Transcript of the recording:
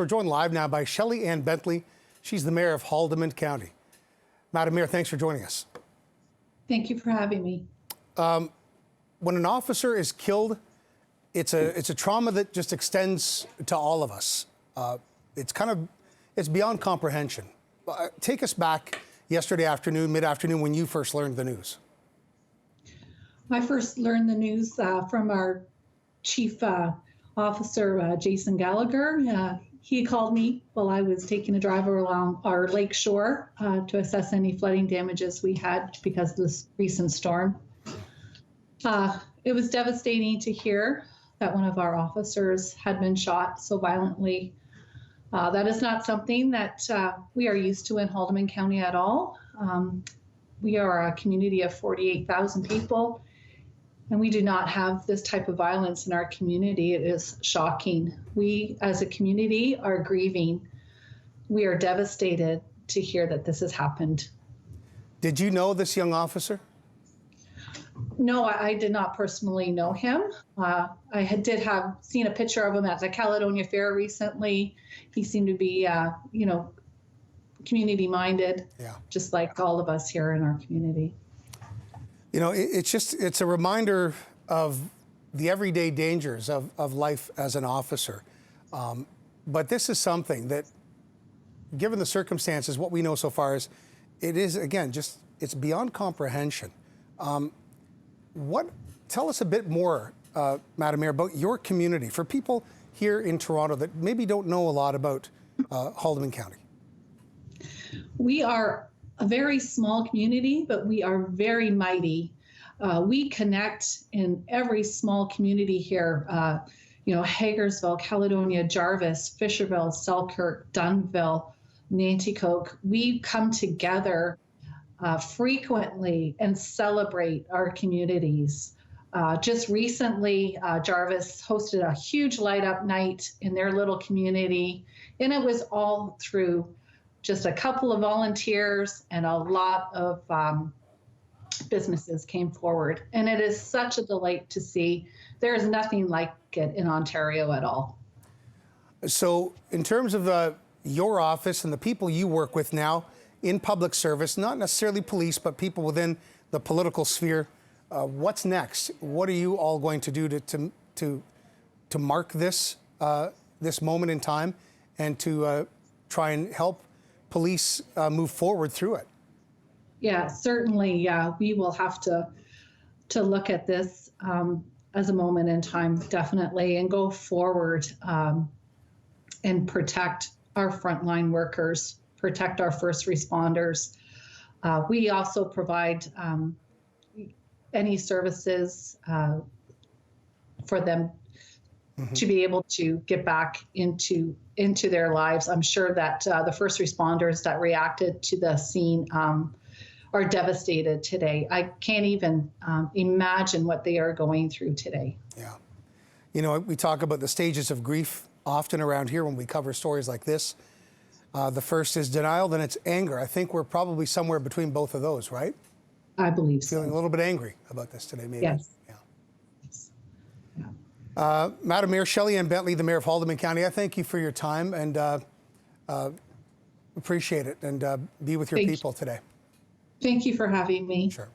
We're joined live now by Shelley and Bentley. She's the mayor of Haldimand County. Madam Mayor, thanks for joining us. Thank you for having me. When an officer is killed, it's a trauma that just extends to all of us. It's beyond comprehension. Take us back yesterday afternoon, mid-afternoon, when you first learned the news. I first learned the news from our chief officer, Jason Gallagher. He called me while I was taking a drive along our lake shore to assess any flooding damages we had because of this recent storm. It was devastating to hear that one of our officers had been shot so violently. That is not something that we are used to in Haldimand County at all. We are a community of 48,000 people, and we do not have this type of violence in our community. It is shocking. We, as a community, are grieving. We are devastated to hear that this has happened. Did you know this young officer? No, I did not personally know him. I did have seen a picture of him at the Caledonia Fair recently. He seemed to be, community-minded, just like all of us here in our community. You know, it's a reminder of the everyday dangers of life as an officer. But this is something that, given the circumstances, what we know so far is, it is, again, it's beyond comprehension. Tell us a bit more, Madam Mayor, about your community, for people here in Toronto that maybe don't know a lot about Haldimand County. We are a very small community, but we are very mighty. We connect in every small community here, Hagersville, Caledonia, Jarvis, Fisherville, Selkirk, Dunnville, Nanticoke. We come together frequently and celebrate our communities. Just recently, Jarvis hosted a huge light up night in their little community, and it was all through just a couple of volunteers and a lot of businesses came forward. And it is such a delight to see. There is nothing like it in Ontario at all. So in terms of your office and the people you work with now in public service, not necessarily police, but people within the political sphere, what's next? What are you all going to do to mark this this moment in time and to try and help police move forward through it? Yeah, certainly. We will have to look at this as a moment in time, definitely, and go forward and protect our frontline workers, protect our first responders. We also provide any services for them to be able to get back into their lives. I'm sure that the first responders that reacted to the scene are devastated today. I can't even imagine what they are going through today. Yeah. You know, we talk about the stages of grief often around here when we cover stories like this. The first is denial, then it's anger. I think we're probably somewhere between both of those, right? I believe so. Feeling a little bit angry about this today, maybe. Yes. Yeah. Yes. Yeah. Madam Mayor, Shelley and Bentley, the Mayor of Haldimand County, I thank you for your time and appreciate it, and be with your people today. Thank you for having me. Sure.